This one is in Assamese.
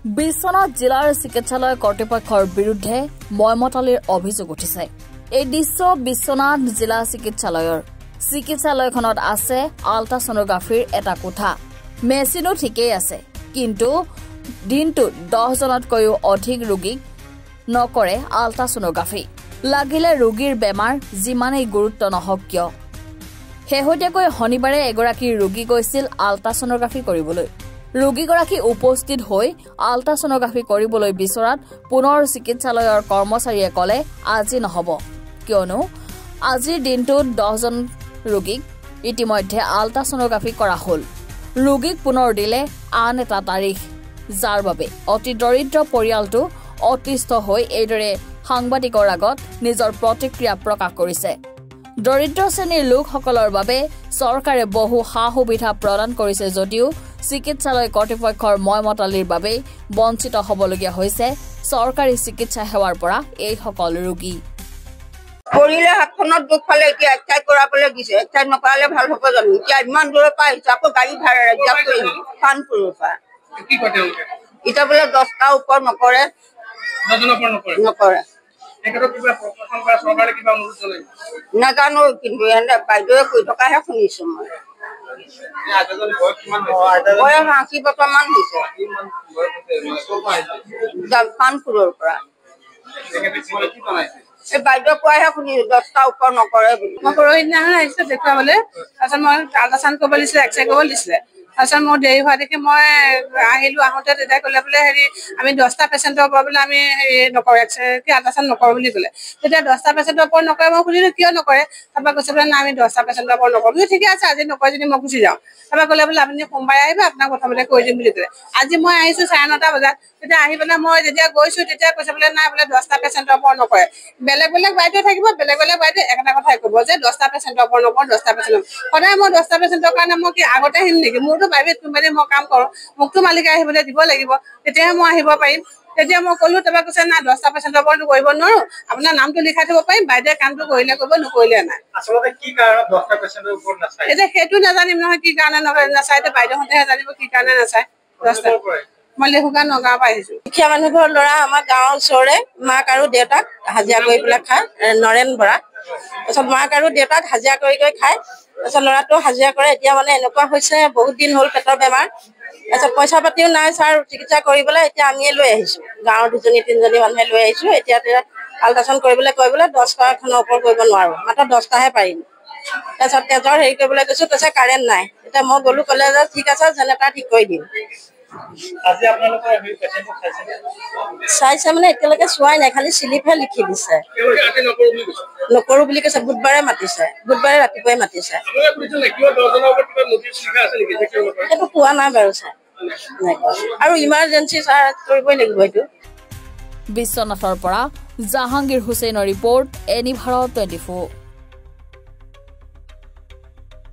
বিশ্বনাথ জিলাৰ চিকিৎসালয় কৰ্তৃপক্ষৰ বিৰুদ্ধে ময়মতালিৰ অভিযোগ উঠিছে। এই দৃশ্য বিশ্বনাথ জিলা চিকিৎসালয়ৰ। চিকিৎসালয়খনত আছে আল্ট্ৰাছনোগ্ৰাফিৰ এটা কোঠা। মেচিনো ঠিকেই আছে, কিন্তু দিনটোত 10 জনতকৈও অধিক ৰোগীক নকৰে আল্ট্ৰাছনোগ্ৰাফি। লাগিলে ৰোগীৰ বেমাৰ যিমানেই গুৰুত্ব নহওক কিয়। শেহতীয়াকৈ শনিবাৰে এগৰাকী ৰোগী গৈছিল আল্ট্ৰাছনোগ্ৰাফি কৰিবলৈ। ৰোগীগৰাকী উপস্থিত হৈ আল্ট্ৰাছনোগ্ৰাফি কৰিবলৈ বিচৰাত পুনৰ চিকিৎসালয়ৰ কৰ্মচাৰীয়ে কলে আজি নহব, কিয়নো আজিৰ দিনটোত 10 জন ৰোগীক ইতিমধ্যে আল্ট্ৰাছনোগ্ৰাফি কৰা হল। ৰোগীক পুনৰ দিলে আন এটা তাৰিখ, যাৰ বাবে অতি দৰিদ্ৰ পৰিয়ালটো অতিষ্ঠ হৈ এইদৰে সাংবাদিকৰ আগত নিজৰ প্ৰতিক্ৰিয়া প্ৰকাশ কৰিছে। দৰিদ্ৰ শ্ৰেণীৰ লোকসকলৰ বাবে চৰকাৰে বহু সা-সুবিধা প্ৰদান কৰিছে যদিও চিকিৎসালয় কৰ্তৃপক্ষৰ ময়মতালিৰ বাবে বঞ্চিত হ'বলগীয়া হৈছে চৰকাৰী চিকিৎসা সেৱাৰ পৰা এইসকল ৰোগী। কৰিলে হাতখনত দুখ পালে এতিয়া এক্সাইজ কৰাবলৈ দিছে, এক্সাইজ নকৰালে ভাল হ'ব জানো? এতিয়া ইমান দূৰৰ পৰা আহিছে, আকৌ গাড়ী ভাড়া ৰিজাৰ্ভ কৰিম কানপুৰৰ পৰা। এতিয়া বোলে 10টা ওপৰত নকৰে। নাজানো, কিন্তু বাইদেৱে কৈ থকাহে শুনিছো মই। বয়স 80 বছৰমান হৈছে, কানপুৰৰ পৰা। বাইদেউ কোৱাহে শুনিছো 10টা ওপৰত নকৰে বুলি। মই পৰহি দিনাখন আহিছো দেখুৱাবলৈ, তাৰপিছত মই আল্ট্ৰাচাউণ্ড কৰিব দিছিলে, এক্সৰে কৰিব দিছিলে। তাৰপিছত মোৰ দেৰি হোৱা দেখি মই আহিলো। আহোঁতে তেতিয়া ক'লে বোলে আমি 10টা পেচেণ্টৰ ওপৰত বোলে আমি নকৰোঁ, এক্সৰে কি আল্ট্ৰাচাউণ্ড নকৰোঁ বুলি ক'লে। তেতিয়া 10টা পেচেণ্টৰ ওপৰত নকৰে। মই সুধিলো কিয় নকৰে? তাৰপৰা কৈছে বোলে না আমি 10টা পেচেণ্টৰ ওপৰত নকৰোঁ। বোলে ঠিকে আছে, আজি নকৰে যদি মই গুচি যাওঁ। তাৰপৰা ক'লে বোলে আপুনি সোমবাৰে আহিব, আপোনাক প্ৰথমতে কৰি দিম বুলি ক'লে। আজি মই আহিছো 9:30 বজাত। তেতিয়া আহি পেলাই মই যেতিয়া গৈছো তেতিয়া কৈছে বোলে নাই বোলে 10টা পেচেণ্টৰ ওপৰত নকৰে। বেলেগ বেলেগ বাইদেউ থাকিব, বেলেগ বেলেগ বাইদেউ একেটা কথাই ক'ব যে 10টা পেচেণ্টৰ ওপৰত নকৰোঁ, 10টা পেচেণ্ট। সদায় মই 10টা পেচেণ্টৰ কাৰণে মই কি আগতে আহিম নেকি? মোৰতো প্ৰাইভেট কোম্পানী, মই কাম কৰোঁ, মোকতো মালিকে আহিবলৈ দিব লাগিব, তেতিয়াহে মই আহিব পাৰিম। তেতিয়া মই ক'লো, তাৰপৰা কৈছে না 10টা পেচেণ্টৰ ওপৰত কৰিব নোৱাৰো, আপোনাৰ নামটো লিখাই থব পাৰিম, বাইদেৱে কামটো কৰিলে কৰিব, নকৰিলে নাই। আচলতে কি কাৰণত 10টা পেচেণ্টৰ ওপৰত নাচায়? এতিয়া সেইটো নাজানিম নহয় কি কাৰণে নাচায়, এতিয়া বাইদেউহঁতেহে জানিব কি কাৰণে নাচায়। 10টা মই লেহুকা নগাঁৱৰ পৰা আহিছো। দুখীয়া মানুহ ঘৰৰ ল'ৰা, আমাৰ গাঁৱৰ ওচৰৰে মাক আৰু দেউতাক হাজিৰা কৰি পেলাই খায়, নৰেন বৰা। তাৰপিছত মাক আৰু দেউতাক হাজিৰা কৰি খায়। তাৰপিছত ল'ৰাটো হাজিৰা কৰে। এতিয়া মানে এনেকুৱা হৈছে, বহুত দিন হ'ল পেটৰ বেমাৰ। তাৰপিছত পইচা পাতিও নাই ছাৰ চিকিৎসা কৰিবলৈ। এতিয়া আমিয়ে লৈ আহিছো, গাঁৱৰ 2-3জনী মানুহে লৈ আহিছো। এতিয়া আল্ট্ৰাচাউণ্ড কৰিবলৈ কৈ বোলে 10খনৰ ওপৰত কৰিব নোৱাৰো, মাত্ৰ 10টাহে পাৰিম। তাৰপিছত তেজৰ হেৰি কৰিবলৈ কৈছো, কৈছে কাৰেণ্ট নাই। এতিয়া মই গ'লো, ক'লে যে ঠিক আছে, জেনেৰেটাৰ ঠিক কৰি দিম। চাইছে মানে এতিয়ালৈকে চোৱাই নাই, খালি শ্লিপহে লিখি দিছে, নকৰো বুলি কৈছে। বুধবাৰে মাতিছে, বুধবাৰে ৰাতিপুৱাই মাতিছে। সেইটো পোৱা নাই বাৰু ছাৰ, আৰু ইমাৰ্জেঞ্চি ছাৰ কৰিবই লাগিব এইটো। বিশ্বনাথৰ পৰা জাহাংগীৰ হুছেইনৰ ৰিপৰ্ট, এনি ভাৰত 24।